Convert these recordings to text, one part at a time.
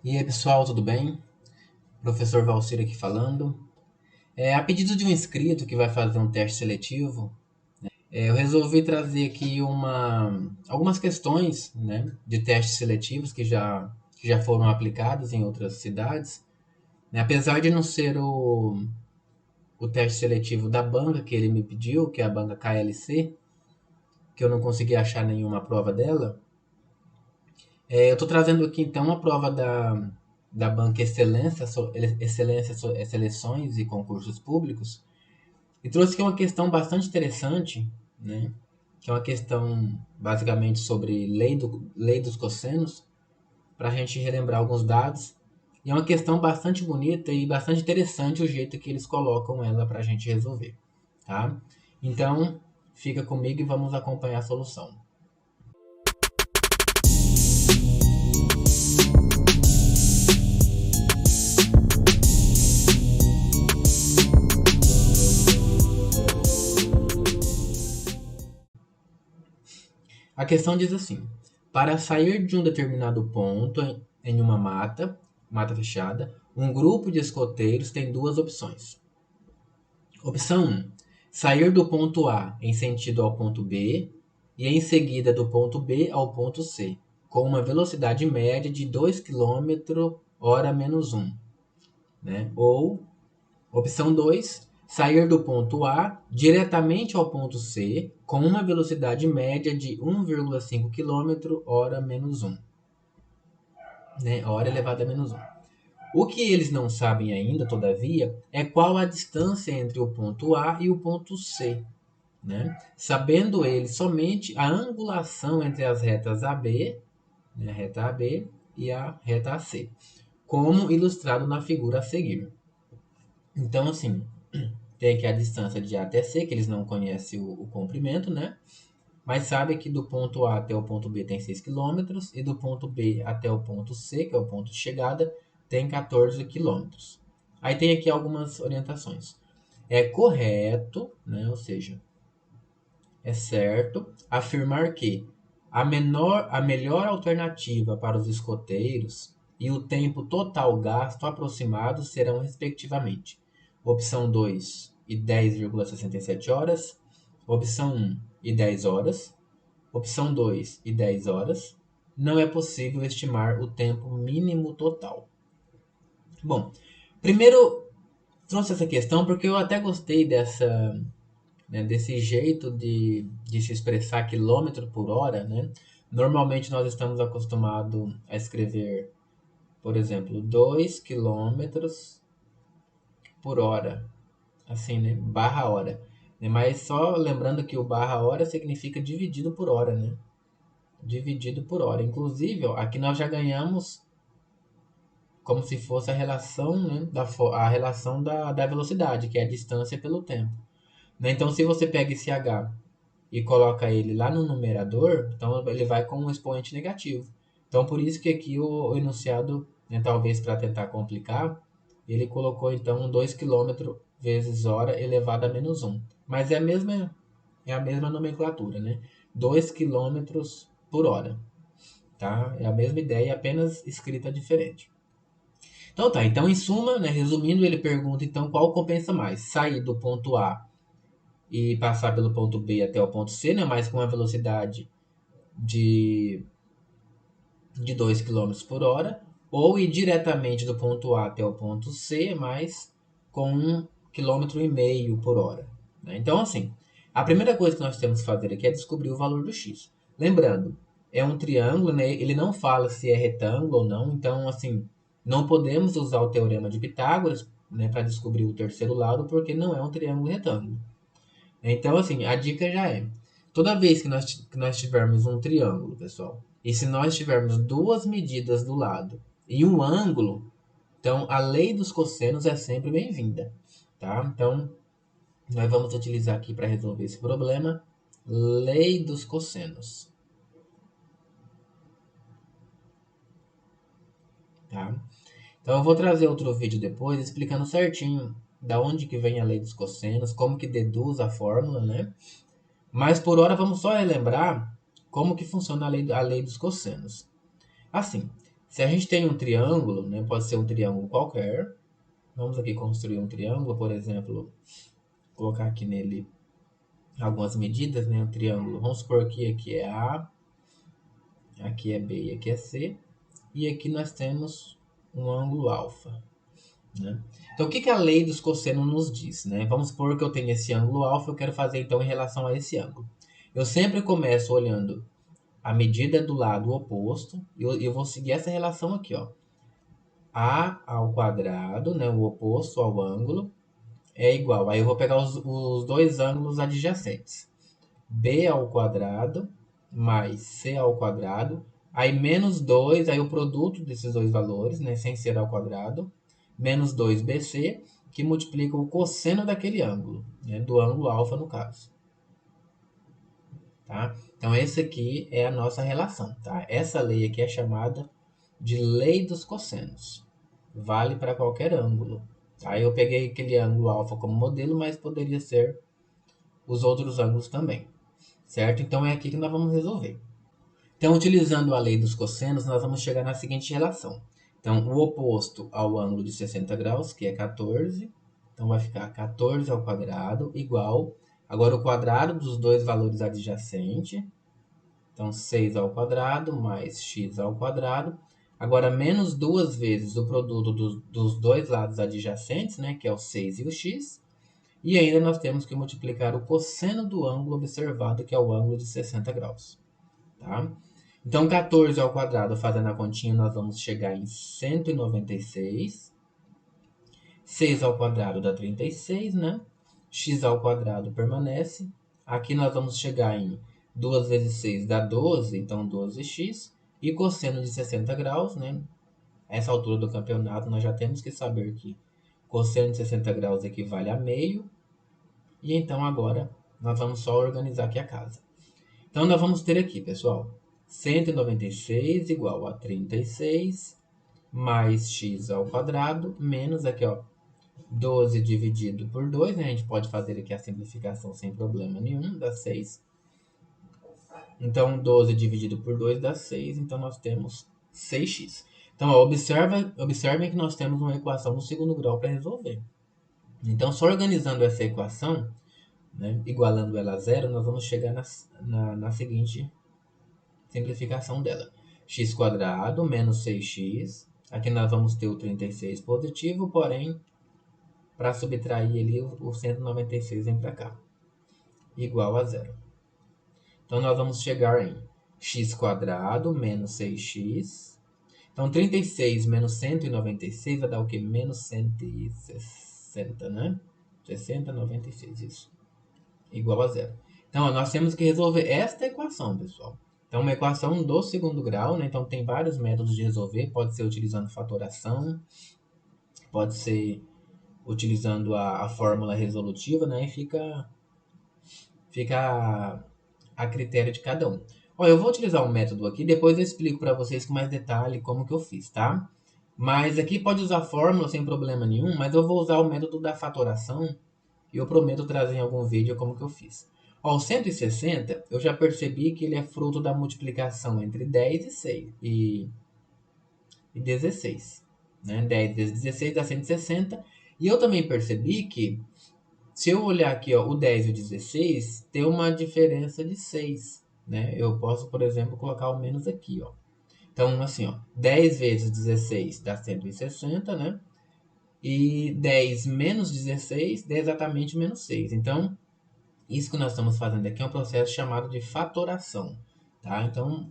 E aí, pessoal, tudo bem? Professor Valcir aqui falando. A pedido de um inscrito que vai fazer um teste seletivo, eu resolvi trazer aqui algumas questões, né, de testes seletivos que já foram aplicados em outras cidades, né? Apesar de não ser o teste seletivo da banca que ele me pediu, que é a banca KLC, que eu não consegui achar nenhuma prova dela. Eu estou trazendo aqui então a prova da banca Seleções e Concursos Públicos, e trouxe aqui uma questão bastante interessante, né? Que é uma questão basicamente sobre lei dos cossenos, para a gente relembrar alguns dados. E é uma questão bastante bonita e bastante interessante o jeito que eles colocam ela para a gente resolver, tá? Então, fica comigo e vamos acompanhar a solução. A questão diz assim: para sair de um determinado ponto em uma mata fechada, um grupo de escoteiros tem duas opções. Opção 1: sair do ponto A em sentido ao ponto B e em seguida do ponto B ao ponto C, com uma velocidade média de 2 km hora menos 1. Né? Ou, opção 2: sair do ponto A diretamente ao ponto C com uma velocidade média de 1,5 km hora menos 1. Né? Hora elevada a menos 1. O que eles não sabem ainda, todavia, é qual a distância entre o ponto A e o ponto C, né? Sabendo eles somente a angulação entre as retas AB, né, a reta AB e a reta AC, como ilustrado na figura a seguir. Então, assim, tem aqui a distância de A até C, que eles não conhecem o comprimento, né? Mas sabe que do ponto A até o ponto B tem 6 quilômetros e do ponto B até o ponto C, que é o ponto de chegada, tem 14 quilômetros. Aí tem aqui algumas orientações. É correto, né? Ou seja, é certo afirmar que a melhor alternativa para os escoteiros e o tempo total gasto aproximado serão, respectivamente, opção 2 e 10,67 horas, opção 1 e 10 horas, opção 2 e 10 horas. Não é possível estimar o tempo mínimo total. Bom, primeiro trouxe essa questão porque eu até gostei desse jeito de se expressar quilômetro por hora, né? Normalmente nós estamos acostumados a escrever, por exemplo, 2 quilômetros por hora, assim, né? Barra hora. Né? Mas só lembrando que o barra hora significa dividido por hora, né? Dividido por hora. Inclusive, ó, aqui nós já ganhamos como se fosse a relação, né? A relação da velocidade, que é a distância pelo tempo. Né? Então, se você pega esse h e coloca ele lá no numerador, então ele vai com um expoente negativo. Então, por isso que aqui o enunciado, né, talvez para tentar complicar, ele colocou então 2 km vezes hora elevado a menos 1. Mas é a mesma nomenclatura, né? 2 km por hora. Tá? É a mesma ideia, apenas escrita diferente. Então tá, então em suma, né, resumindo, ele pergunta então qual compensa mais, sair do ponto A e passar pelo ponto B até o ponto C, né, mas com uma velocidade de, de 2 km por hora, ou ir diretamente do ponto A até o ponto C, mas com 1,5 km por hora. Né? Então, assim, a primeira coisa que nós temos que fazer aqui é descobrir o valor do x. Lembrando, é um triângulo, né? Ele não fala se é retângulo ou não, então, assim, não podemos usar o teorema de Pitágoras, né, para descobrir o terceiro lado, porque não é um triângulo retângulo. Então, assim, a dica já é: toda vez que nós tivermos um triângulo, pessoal, e se nós tivermos duas medidas do lado e um ângulo, então a lei dos cossenos é sempre bem-vinda, tá? Então, nós vamos utilizar aqui para resolver esse problema, lei dos cossenos, tá? Então, eu vou trazer outro vídeo depois explicando certinho da onde que vem a lei dos cossenos, como que deduz a fórmula, né? Mas por hora vamos só relembrar como que funciona a lei dos cossenos. Assim, Se a gente tem um triângulo, né, pode ser um triângulo qualquer. Vamos aqui construir um triângulo, por exemplo, colocar aqui nele algumas medidas, né, um triângulo. Vamos supor que aqui é A, aqui é B e aqui é C. E aqui nós temos um ângulo alfa, né? Então, o que a lei dos cossenos nos diz, né? Vamos supor que eu tenho esse ângulo alfa, eu quero fazer então em relação a esse ângulo. Eu sempre começo olhando a medida do lado oposto e eu vou seguir essa relação aqui, ó. A ao quadrado, né, o oposto ao ângulo, é igual. Aí eu vou pegar os dois ângulos adjacentes. B ao quadrado mais C ao quadrado. Aí menos 2, aí o produto desses dois valores, né, sem ser ao quadrado, menos 2BC, que multiplica o cosseno daquele ângulo, né, do ângulo alfa no caso. Tá? Então, esse aqui é a nossa relação. Tá? Essa lei aqui é chamada de lei dos cossenos. Vale para qualquer ângulo. Tá? Eu peguei aquele ângulo alfa como modelo, mas poderia ser os outros ângulos também. Certo? Então, é aqui que nós vamos resolver. Então, utilizando a lei dos cossenos, nós vamos chegar na seguinte relação. Então, o oposto ao ângulo de 60 graus, que é 14. Então, vai ficar 14 ao quadrado igual. Agora, o quadrado dos dois valores adjacentes. Então, 6 ao quadrado mais x ao quadrado. Agora, menos duas vezes o produto dos dois lados adjacentes, né, que é o 6 e o x. E ainda nós temos que multiplicar o cosseno do ângulo observado, que é o ângulo de 60 graus. Tá? Então, 14 ao quadrado, fazendo a continha, nós vamos chegar em 196. 6 ao quadrado dá 36, né? X ao quadrado permanece. Aqui nós vamos chegar em 2 vezes 6 dá 12, então 12x. E cosseno de 60 graus, né? Essa altura do campeonato nós já temos que saber que cosseno de 60 graus equivale a meio. E então agora nós vamos só organizar aqui a casa. Então nós vamos ter aqui, pessoal, 196 igual a 36 mais x ao quadrado menos aqui, ó, 12 dividido por 2, né? A gente pode fazer aqui a simplificação sem problema nenhum, dá 6. Então, 12 dividido por 2 dá 6, então nós temos 6x. Então, ó, observem que nós temos uma equação no segundo grau para resolver. Então, só organizando essa equação, né, igualando ela a zero, nós vamos chegar na seguinte simplificação dela. X quadrado menos 6x. Aqui nós vamos ter o 36 positivo, porém, para subtrair ali, o 196 vem para cá. Igual a zero. Então, nós vamos chegar em x quadrado menos 6x. Então, 36 menos 196 vai dar o quê? Menos 160, né? 60, 96, isso. Igual a zero. Então, ó, nós temos que resolver esta equação, pessoal. Então, uma equação do segundo grau, né? Então, tem vários métodos de resolver. Pode ser utilizando fatoração, pode ser utilizando a fórmula resolutiva, né? E fica a critério de cada um. Ó, eu vou utilizar um método aqui, depois eu explico para vocês com mais detalhe como que eu fiz, tá? Mas aqui pode usar fórmula sem problema nenhum, mas eu vou usar o método da fatoração e eu prometo trazer em algum vídeo como que eu fiz. Ó, o 160, eu já percebi que ele é fruto da multiplicação entre 10 e 6 e 16. Né? 10 vezes 16 dá 160. E eu também percebi que, se eu olhar aqui, ó, o 10 e o 16, tem uma diferença de 6. Né? Eu posso, por exemplo, colocar o menos aqui. Ó. Então, assim, ó, 10 vezes 16 dá 160, né? E 10 menos 16 dá exatamente menos 6. Então, isso que nós estamos fazendo aqui é um processo chamado de fatoração, tá? Então,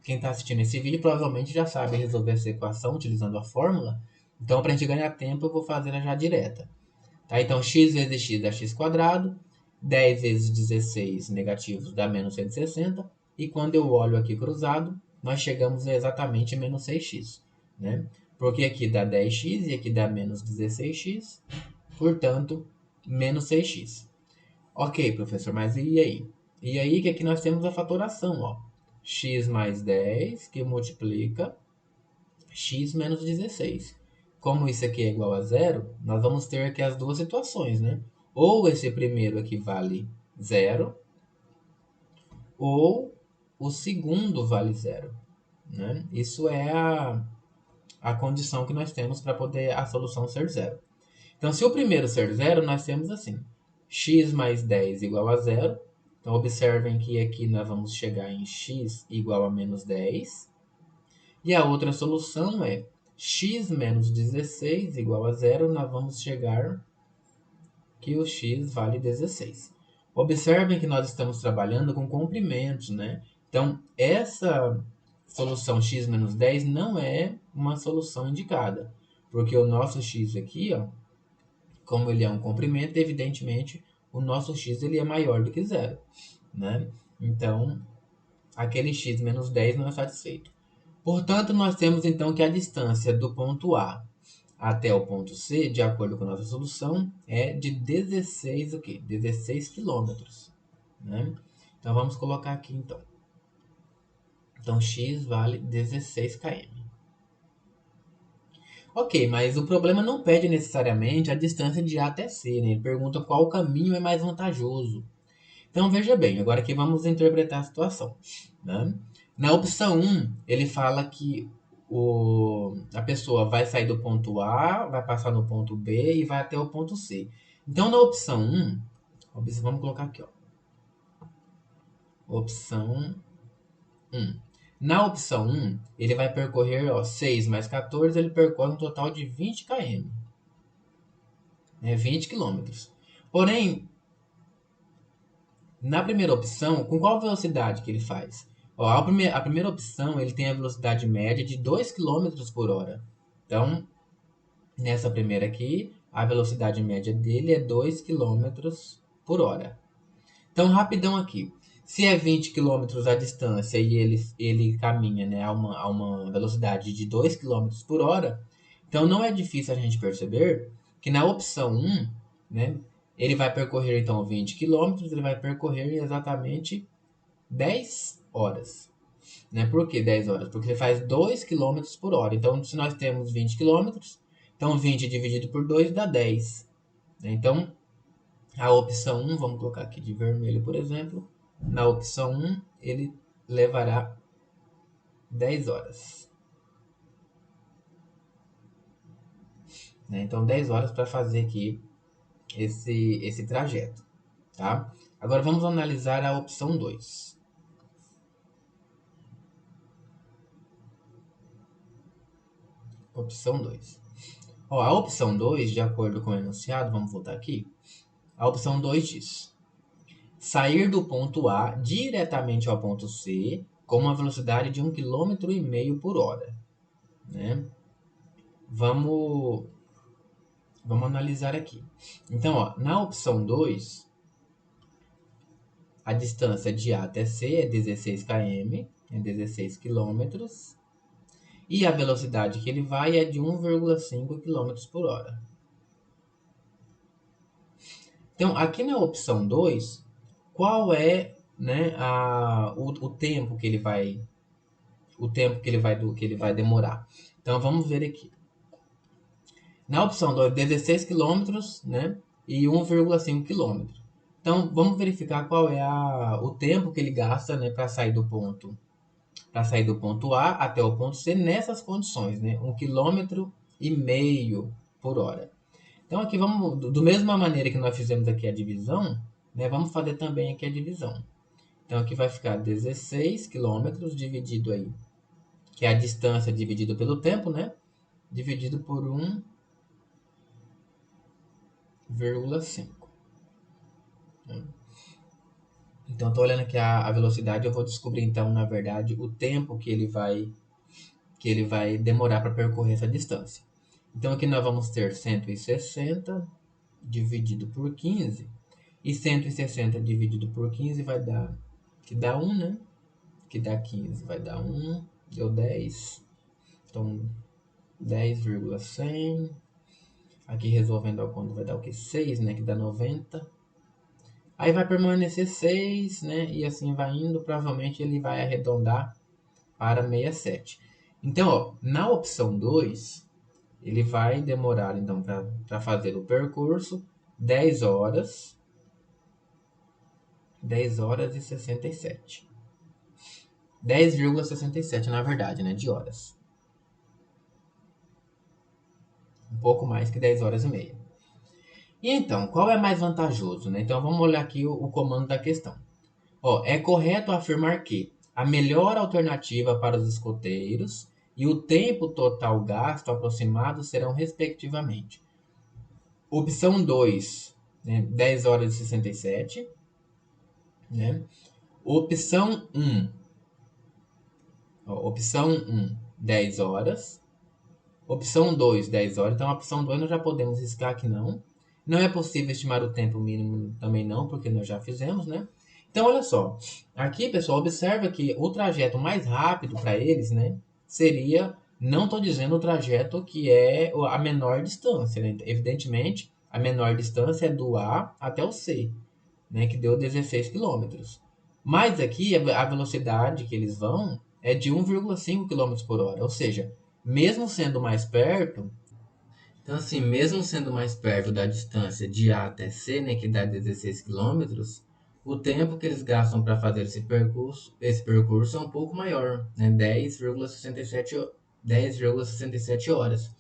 quem está assistindo esse vídeo provavelmente já sabe resolver essa equação utilizando a fórmula. Então, para a gente ganhar tempo, eu vou fazer ela já direta. Tá? Então, x vezes x dá x quadrado, 10 vezes 16 negativos dá menos 160, e quando eu olho aqui cruzado, nós chegamos a exatamente menos 6x, né? Porque aqui dá 10x e aqui dá menos 16x, portanto, menos 6x. Ok, professor, mas e aí? E aí que aqui nós temos a fatoração, ó. X mais 10 que multiplica x menos 16. Como isso aqui é igual a zero, nós vamos ter aqui as duas situações, né? Ou esse primeiro aqui vale zero, ou o segundo vale zero. né? Isso é a condição que nós temos para poder a solução ser zero. Então, se o primeiro ser zero, nós temos assim, x mais 10 igual a zero. Então, observem que aqui nós vamos chegar em x igual a menos 10. E a outra solução é x menos 16 igual a zero. Nós vamos chegar que o x vale 16. Observem que nós estamos trabalhando com comprimentos, né? Então, essa solução x menos 10 não é uma solução indicada, porque o nosso x aqui, ó, como ele é um comprimento, evidentemente, o nosso x ele é maior do que zero, né? Então, aquele x menos 10 não é satisfeito. Portanto, nós temos então que a distância do ponto A até o ponto C, de acordo com a nossa solução, é de 16, o quê? 16 quilômetros, né? Então, vamos colocar aqui, então. Então, x vale 16 km. Ok, mas o problema não pede necessariamente a distância de A até C, né? Ele pergunta qual caminho é mais vantajoso. Então, veja bem, agora aqui vamos interpretar a situação, né? Na opção 1, ele fala que a pessoa vai sair do ponto A, vai passar no ponto B e vai até o ponto C. Então, na opção 1, vamos colocar aqui, ó. Opção 1. Na opção 1, ele vai percorrer, ó, 6 mais 14, ele percorre um total de 20 km, né? 20 quilômetros. Porém, na primeira opção, com qual velocidade que ele faz? Ó, a primeira opção, ele tem a velocidade média de 2 quilômetros por hora. Então, nessa primeira aqui, a velocidade média dele é 2 quilômetros por hora. Então, rapidão aqui. Se é 20 quilômetros a distância e ele caminha, né, a uma velocidade de 2 quilômetros por hora, então não é difícil a gente perceber que na opção 1, né, ele vai percorrer então 20 quilômetros, ele vai percorrer exatamente 10 horas. Né? Por que 10 horas? Porque ele faz 2 quilômetros por hora. Então, se nós temos 20 quilômetros, então 20 dividido por 2 dá 10. Né? Então, a opção 1, vamos colocar aqui de vermelho, por exemplo. Na opção 1, ele levará 10 horas. Né? Então, 10 horas para fazer aqui esse trajeto. Tá? Agora, vamos analisar a opção 2. Opção 2. Ó, a opção 2, de acordo com o enunciado, vamos voltar aqui. A opção 2 diz: sair do ponto A diretamente ao ponto C com uma velocidade de 1,5 km por hora. Né? Vamos analisar aqui. Então, ó, na opção 2, a distância de A até C é 16 km, é 16 quilômetros, e a velocidade que ele vai é de 1,5 km por hora. Então, aqui na opção 2, qual é, né, o tempo que ele vai que ele vai demorar? Então, vamos ver aqui. Na opção 2, 16 quilômetros, né, e 1,5 km. Então, vamos verificar qual é o tempo que ele gasta, né, para sair do ponto A até o ponto C nessas condições, né, 1,5 km por hora. Então, aqui vamos, do mesma maneira que nós fizemos aqui a divisão, né, vamos fazer também aqui a divisão. Então, aqui vai ficar 16 quilômetros dividido aí, que é a distância dividido pelo tempo, né, dividido por 1,5. Né? Então, estou olhando aqui a velocidade, eu vou descobrir, então, na verdade, o tempo que ele vai demorar para percorrer essa distância. Então, aqui nós vamos ter 160 dividido por 15. E 160 dividido por 15 vai dar, que dá 1, né? Que dá 15, vai dar 1, deu 10. Então, 10,100. Aqui resolvendo ao conto vai dar o que? 6, né? Que dá 90. Aí vai permanecer 6, né? E assim vai indo. Provavelmente ele vai arredondar para 67. Então, ó, na opção 2, ele vai demorar, então, para fazer o percurso 10 horas e 67. 10,67 na verdade, né, de horas. Um pouco mais que 10 horas e meia. E então, qual é mais vantajoso, né? Então vamos olhar aqui o comando da questão. Ó, é correto afirmar que a melhor alternativa para os escoteiros e o tempo total gasto aproximado serão respectivamente. Opção 2, né, 10 horas e 67, né? Opção 1, opção 1, 10 horas. Opção 2, 10 horas. Então, a opção 2 nós já podemos riscar que não. Não é possível estimar o tempo mínimo também não, porque nós já fizemos, né? Então, olha só. Aqui, pessoal, observa que o trajeto mais rápido para eles, né? Seria, não estou dizendo o trajeto que é a menor distância, né? Evidentemente, a menor distância é do A até o C, né? Que deu 16 quilômetros. Mas aqui, a velocidade que eles vão é de 1,5 km por hora. Ou seja, mesmo sendo mais perto, então assim, mesmo sendo mais perto da distância de A até C, né, que dá 16 quilômetros, o tempo que eles gastam para fazer esse percurso é um pouco maior, né, 10,67 horas.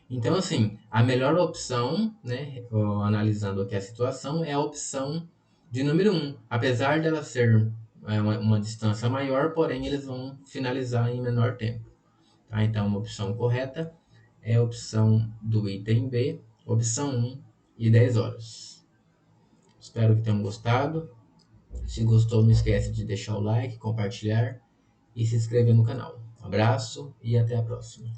Então assim, a melhor opção, né, analisando aqui a situação, é a opção de número 1. Apesar dela ser uma distância maior, porém eles vão finalizar em menor tempo. Tá? Então, uma opção correta é a opção do item B, opção 1 e 10 horas. Espero que tenham gostado. Se gostou, não esquece de deixar o like, compartilhar e se inscrever no canal. Um abraço e até a próxima.